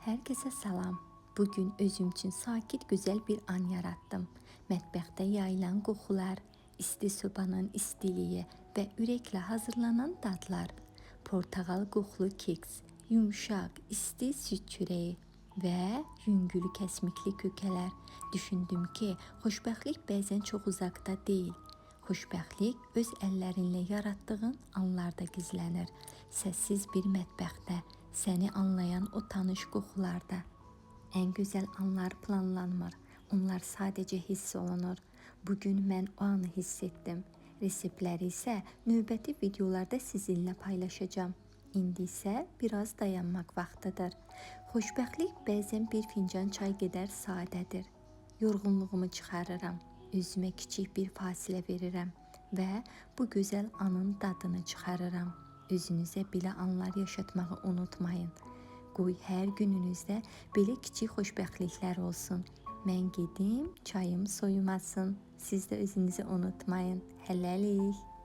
Herkese salam. Bugün özüm üçün sakit, gözəl bir an yaratdım. Mətbəxdə yayılan qoxular, isti sobanın istiliyi və ürəklə hazırlanan dadlar. Portağal qoxulu keks, yumşaq, isti süd çörəyi və yüngül kəsmikli kökələr. Düşündüm ki, xoşbəxtlik bəzən çox uzaqda deyil. Xoşbəxtlik öz əllərinlə yaratdığın anlarda gizlənir. Səssiz bir mətbəxdə, səni anlayan o tanış qoxularda. Ən gözəl anlar planlanmır. Onlar sadəcə hiss olunur. Bugün mən o anı hiss etdim. Reseptləri isə növbəti videolarda sizinlə paylaşacağam. İndi isə biraz dayanmaq vaxtıdır. Xoşbəxtlik bəzən bir fincan çay qədər sadədir. Yorğunluğumu çıxarıram. Özümə kiçik bir fasilə verirəm və bu gözəl anın dadını çıxarıram. Özünüzə belə anlar yaşatmağı unutmayın. Qoy hər gününüzdə belə kiçik xoşbəxtliklər olsun. Mən gedim, çayım soyumasın. Siz də özünüzü unutmayın. Hələlik.